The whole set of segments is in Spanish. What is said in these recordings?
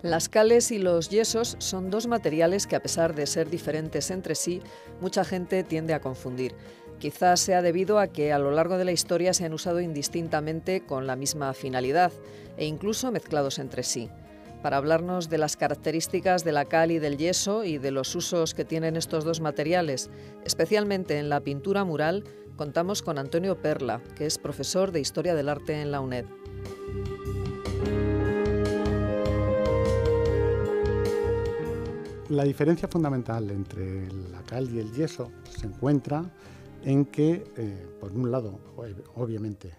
Las cales y los yesos son dos materiales que, a pesar de ser diferentes entre sí, mucha gente tiende a confundir. Quizás sea debido a que a lo largo de la historia se han usado indistintamente con la misma finalidad e incluso mezclados entre sí. Para hablarnos de las características de la cal y del yeso y de los usos que tienen estos dos materiales, especialmente en la pintura mural, contamos con Antonio Perla, que es profesor de Historia del Arte en la UNED. La diferencia fundamental entre la cal y el yeso se encuentra en que, por un lado, obviamente,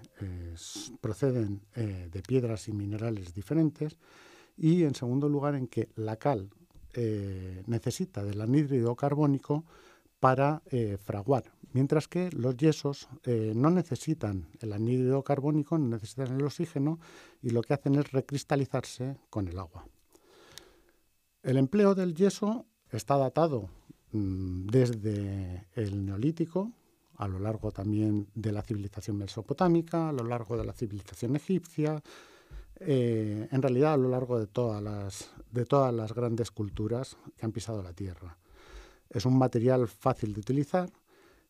proceden de piedras y minerales diferentes, y en segundo lugar en que la cal necesita del anhídrido carbónico para fraguar, mientras que los yesos no necesitan el anhídrido carbónico, no necesitan el oxígeno, y lo que hacen es recristalizarse con el agua. El empleo del yeso está datado desde el Neolítico, a lo largo también de la civilización mesopotámica, a lo largo de la civilización egipcia, en realidad a lo largo de todas las grandes culturas que han pisado la Tierra. Es un material fácil de utilizar,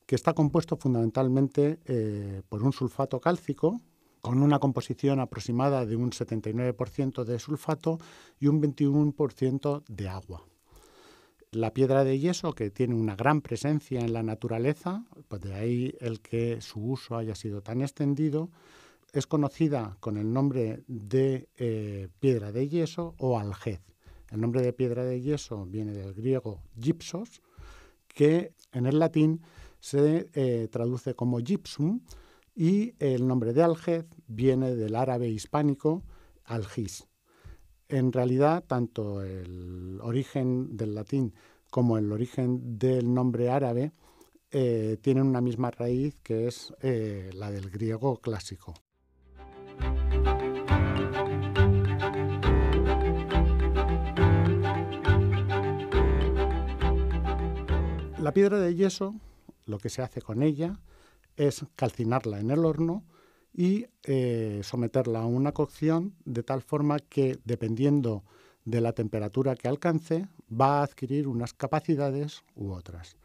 que está compuesto fundamentalmente por un sulfato cálcico, con una composición aproximada de un 79% de sulfato y un 21% de agua. La piedra de yeso, que tiene una gran presencia en la naturaleza, pues de ahí el que su uso haya sido tan extendido, es conocida con el nombre de piedra de yeso o aljez. El nombre de piedra de yeso viene del griego gypsos, que en el latín se traduce como gypsum, y el nombre de aljez viene del árabe hispánico algis. En realidad, tanto el origen del latín como el origen del nombre árabe tienen una misma raíz, que es la del griego clásico. La piedra de yeso, lo que se hace con ella es calcinarla en el horno y someterla a una cocción de tal forma que, dependiendo de la temperatura que alcance, va a adquirir unas capacidades u otras.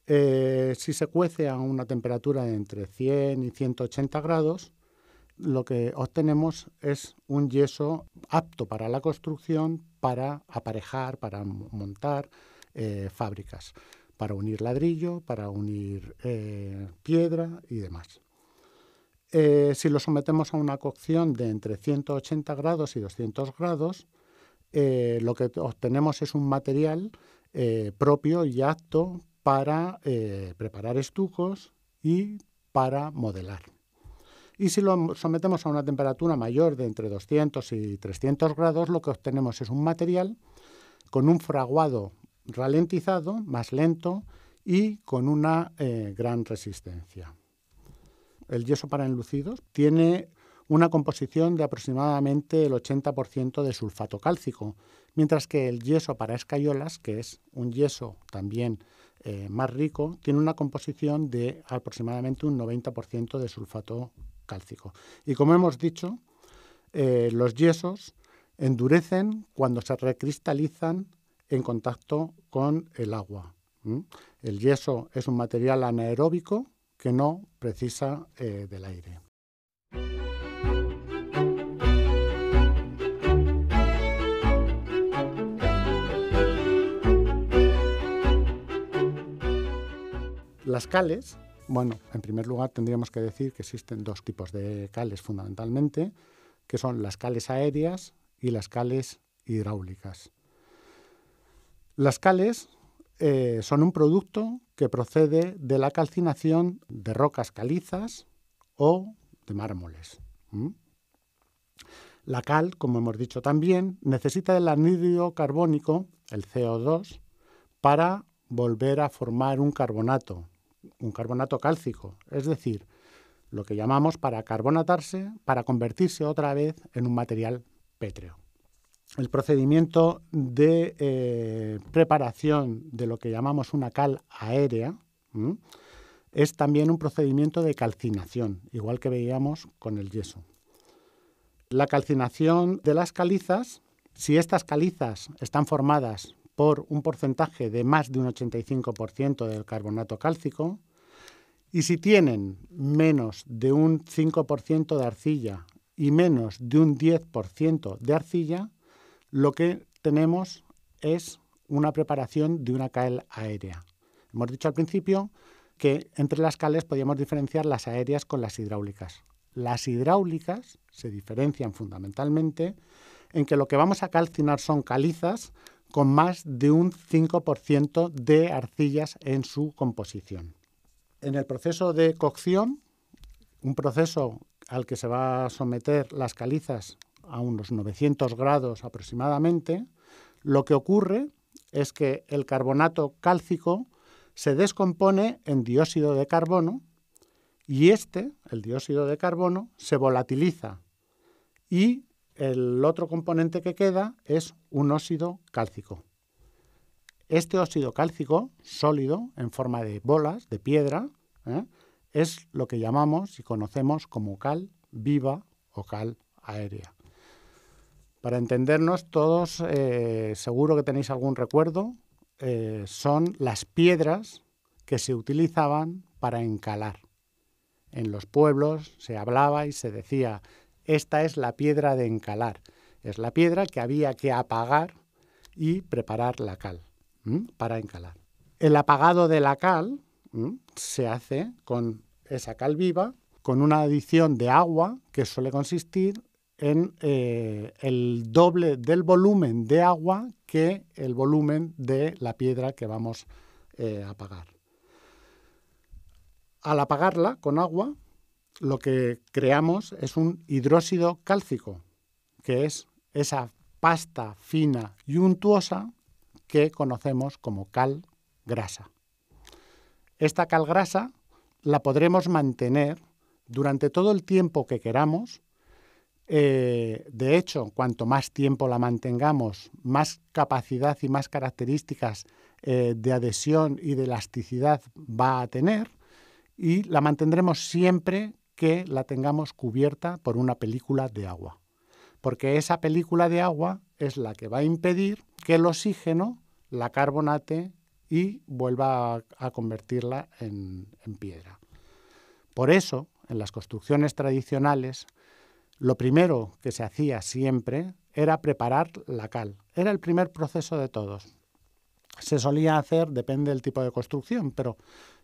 Si se cuece a una temperatura de entre 100 y 180 grados, lo que obtenemos es un yeso apto para la construcción, para aparejar, para montar fábricas, para unir ladrillo, para unir piedra y demás. Si lo sometemos a una cocción de entre 180 grados y 200 grados, lo que obtenemos es un material propio y apto para preparar estucos y para modelar. Y si lo sometemos a una temperatura mayor de entre 200 y 300 grados, lo que obtenemos es un material con un fraguado ralentizado, más lento, y con una gran resistencia. El yeso para enlucidos tiene una composición de aproximadamente el 80% de sulfato cálcico, mientras que el yeso para escayolas, que es un yeso también más rico, tiene una composición de aproximadamente un 90% de sulfato cálcico. Y como hemos dicho, los yesos endurecen cuando se recristalizan en contacto con el agua. El yeso es un material anaeróbico que no precisa del aire. Las cales, bueno, en primer lugar tendríamos que decir que existen dos tipos de cales fundamentalmente, que son las cales aéreas y las cales hidráulicas. Las cales son un producto que procede de la calcinación de rocas calizas o de mármoles. La cal, como hemos dicho también, necesita del anhídrido carbónico, el CO2, para volver a formar un carbonato cálcico, es decir, lo que llamamos para carbonatarse, para convertirse otra vez en un material pétreo. El procedimiento de preparación de lo que llamamos una cal aérea es también un procedimiento de calcinación, igual que veíamos con el yeso. La calcinación de las calizas Si estas calizas están formadas por un porcentaje de más de un 85% del carbonato cálcico, y si tienen menos de un 5% de arcilla y menos de un 10% de arcilla, lo que tenemos es una preparación de una cal aérea. Hemos dicho al principio que entre las cales podíamos diferenciar las aéreas con las hidráulicas. Las hidráulicas se diferencian fundamentalmente en que lo que vamos a calcinar son calizas con más de un 5% de arcillas en su composición. En el proceso de cocción, un proceso al que se va a someter las calizas a unos 900 grados aproximadamente, lo que ocurre es que el carbonato cálcico se descompone en dióxido de carbono y el dióxido de carbono, se volatiliza y el otro componente que queda es un óxido cálcico. Este óxido cálcico sólido, en forma de bolas, de piedra, es lo que llamamos y conocemos como cal viva o cal aérea. Para entendernos todos, seguro que tenéis algún recuerdo, son las piedras que se utilizaban para encalar. En los pueblos se hablaba y se decía, esta es la piedra de encalar. Es la piedra que había que apagar y preparar la cal para encalar. El apagado de la cal se hace con esa cal viva, con una adición de agua que suele consistir en el doble del volumen de agua que el volumen de la piedra que vamos a apagar. Al apagarla con agua, lo que creamos es un hidróxido cálcico, que es esa pasta fina y untuosa que conocemos como cal grasa. Esta cal grasa la podremos mantener durante todo el tiempo que queramos. De hecho, cuanto más tiempo la mantengamos, más capacidad y más características de adhesión y de elasticidad va a tener, y la mantendremos siempre que la tengamos cubierta por una película de agua, porque esa película de agua es la que va a impedir que el oxígeno la carbonate y vuelva a convertirla en piedra. Por eso, en las construcciones tradicionales, lo primero que se hacía siempre era preparar la cal. Era el primer proceso de todos. Se solía hacer, depende del tipo de construcción, pero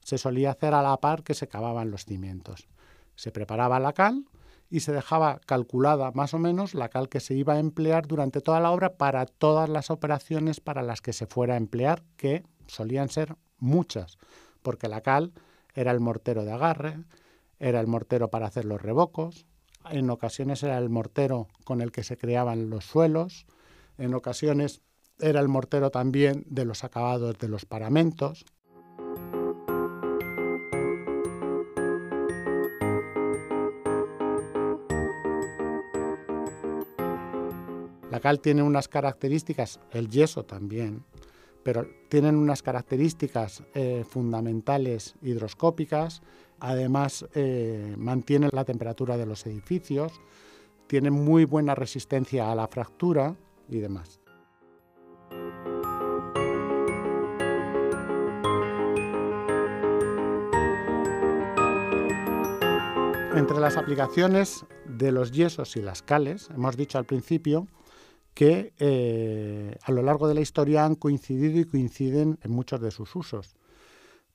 se solía hacer a la par que se cavaban los cimientos. Se preparaba la cal y se dejaba calculada más o menos la cal que se iba a emplear durante toda la obra para todas las operaciones para las que se fuera a emplear, que solían ser muchas, porque la cal era el mortero de agarre, era el mortero para hacer los revocos, en ocasiones era el mortero con el que se creaban los suelos, en ocasiones era el mortero también de los acabados de los paramentos. La cal tiene unas características, el yeso también, pero tienen unas características fundamentales hidroscópicas. Además, mantienen la temperatura de los edificios, tienen muy buena resistencia a la fractura y demás. Entre las aplicaciones de los yesos y las cales, hemos dicho al principio que a lo largo de la historia han coincidido y coinciden en muchos de sus usos.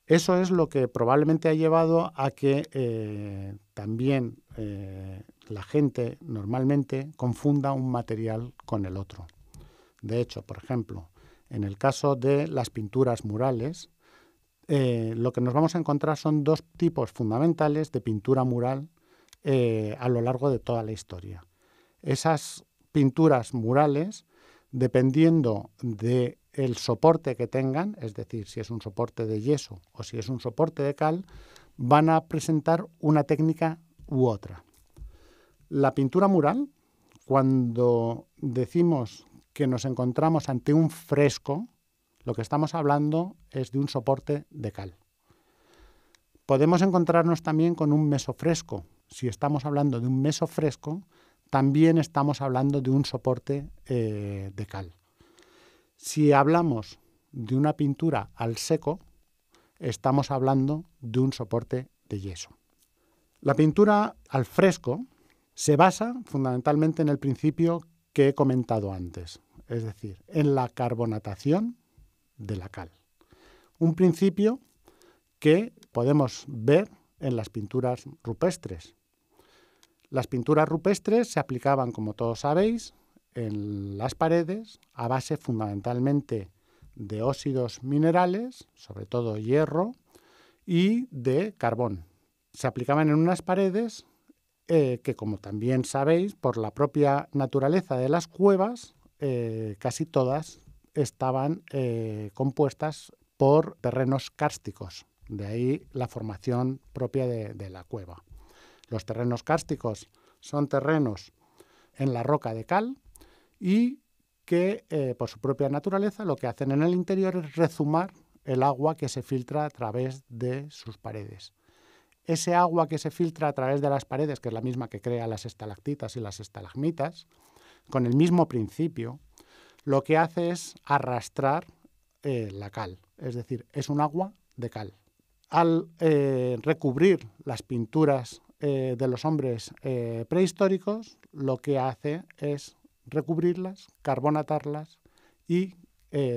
Eso es lo que probablemente ha llevado a que también la gente normalmente confunda un material con el otro. De hecho, por ejemplo, en el caso de las pinturas murales, lo que nos vamos a encontrar son dos tipos fundamentales de pintura mural a lo largo de toda la historia. Esas pinturas murales, dependiendo del soporte que tengan, es decir, si es un soporte de yeso o si es un soporte de cal, van a presentar una técnica u otra. La pintura mural, cuando decimos que nos encontramos ante un fresco, lo que estamos hablando es de un soporte de cal. Podemos encontrarnos también con un mesofresco. Si estamos hablando de un mesofresco, también estamos hablando de un soporte de cal. Si hablamos de una pintura al seco, estamos hablando de un soporte de yeso. La pintura al fresco se basa fundamentalmente en el principio que he comentado antes, es decir, en la carbonatación de la cal. Un principio que podemos ver en las pinturas rupestres. Las pinturas rupestres se aplicaban, como todos sabéis, en las paredes a base fundamentalmente de óxidos minerales, sobre todo hierro, y de carbón. Se aplicaban en unas paredes que, como también sabéis, por la propia naturaleza de las cuevas, casi todas estaban compuestas por terrenos kársticos. De ahí la formación propia de la cueva. Los terrenos kársticos son terrenos en la roca de cal y que, por su propia naturaleza, lo que hacen en el interior es rezumar el agua que se filtra a través de sus paredes. Ese agua que se filtra a través de las paredes, que es la misma que crea las estalactitas y las estalagmitas, con el mismo principio, lo que hace es arrastrar la cal, es decir, es un agua de cal. Al recubrir las pinturas de los hombres prehistóricos, lo que hace es recubrirlas, carbonatarlas y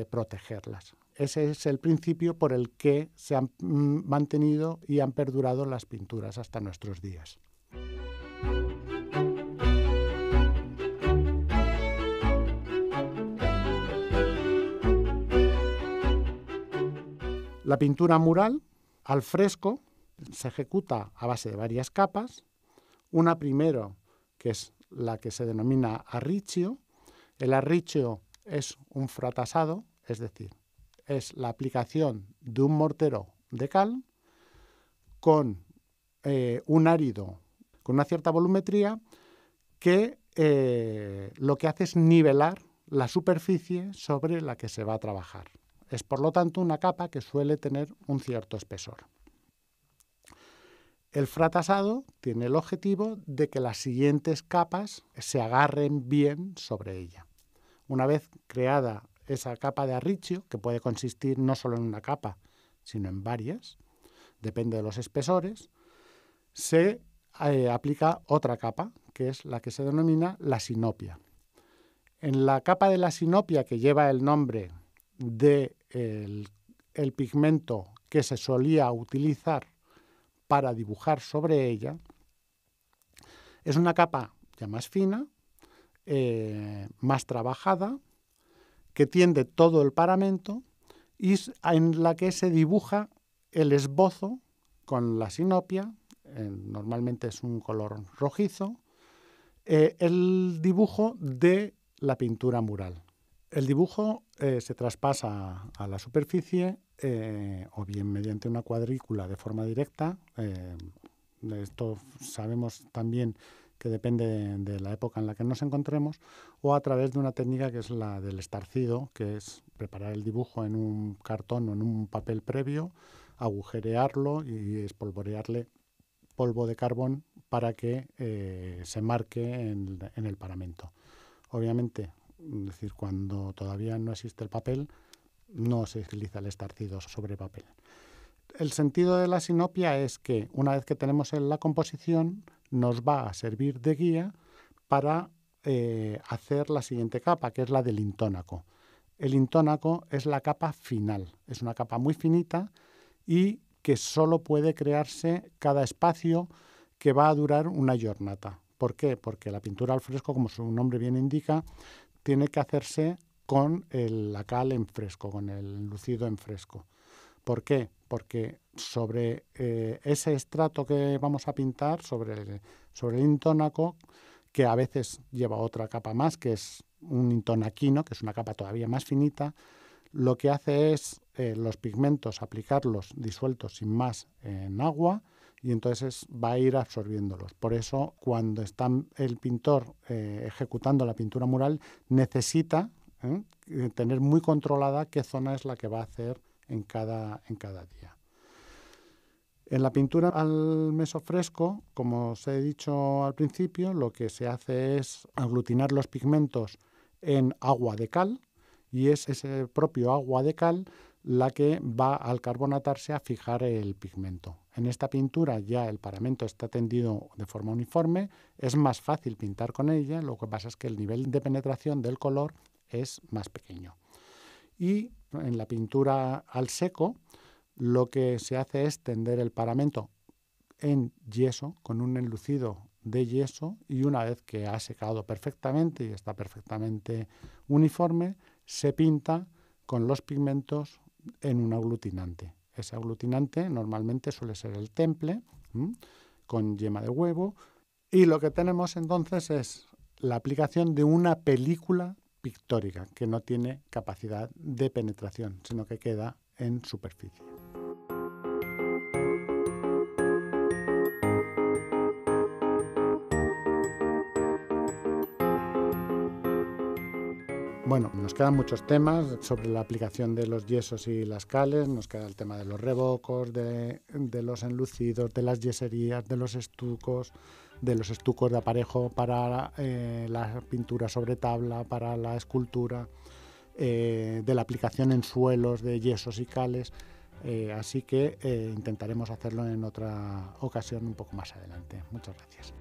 protegerlas. Ese es el principio por el que se han mantenido y han perdurado las pinturas hasta nuestros días. La pintura mural al fresco se ejecuta a base de varias capas. Una primero, que es la que se denomina arriccio. El arriccio es un fratasado, es decir, es la aplicación de un mortero de cal con un árido con una cierta volumetría que lo que hace es nivelar la superficie sobre la que se va a trabajar. Es, por lo tanto, una capa que suele tener un cierto espesor. El fratasado tiene el objetivo de que las siguientes capas se agarren bien sobre ella. Una vez creada esa capa de arriccio, que puede consistir no solo en una capa, sino en varias, depende de los espesores, se aplica otra capa, que es la que se denomina la sinopia. En la capa de la sinopia, que lleva el nombre del pigmento que se solía utilizar para dibujar sobre ella, es una capa ya más fina, más trabajada, que tiende todo el paramento y en la que se dibuja el esbozo con la sinopia, normalmente es un color rojizo, el dibujo de la pintura mural. El dibujo se traspasa a la superficie o bien mediante una cuadrícula de forma directa. Esto sabemos también que depende de la época en la que nos encontremos, o a través de una técnica que es la del estarcido, que es preparar el dibujo en un cartón o en un papel previo, agujerearlo y espolvorearle polvo de carbón para que se marque en el paramento. Obviamente, es decir, cuando todavía no existe el papel, no se utiliza el estarcido sobre papel. El sentido de la sinopia es que una vez que tenemos la composición, nos va a servir de guía para hacer la siguiente capa, que es la del intónaco. El intónaco es la capa final, es una capa muy finita y que solo puede crearse cada espacio que va a durar una giornata. ¿Por qué? Porque la pintura al fresco, como su nombre bien indica, tiene que hacerse con la cal en fresco, con el lucido en fresco. ¿Por qué? Porque sobre ese estrato que vamos a pintar, sobre el intónaco, que a veces lleva otra capa más, que es un intonaquino, que es una capa todavía más finita, lo que hace es los pigmentos aplicarlos disueltos sin más en agua y entonces va a ir absorbiéndolos. Por eso, cuando está el pintor ejecutando la pintura mural, necesita tener muy controlada qué zona es la que va a hacer en cada día. En la pintura al mesofresco, como os he dicho al principio, lo que se hace es aglutinar los pigmentos en agua de cal, y es ese propio agua de cal la que va al carbonatarse a fijar el pigmento. En esta pintura ya el paramento está tendido de forma uniforme, es más fácil pintar con ella, lo que pasa es que el nivel de penetración del color es más pequeño. Y en la pintura al seco, lo que se hace es tender el paramento en yeso, con un enlucido de yeso, y una vez que ha secado perfectamente y está perfectamente uniforme, se pinta con los pigmentos en un aglutinante. Ese aglutinante normalmente suele ser el temple, con yema de huevo, y lo que tenemos entonces es la aplicación de una película pictórica que no tiene capacidad de penetración, sino que queda en superficie. Bueno, nos quedan muchos temas sobre la aplicación de los yesos y las cales, nos queda el tema de los revocos, de los enlucidos, de las yeserías, de los estucos de aparejo para la pintura sobre tabla, para la escultura, de la aplicación en suelos de yesos y cales, así que intentaremos hacerlo en otra ocasión un poco más adelante. Muchas gracias.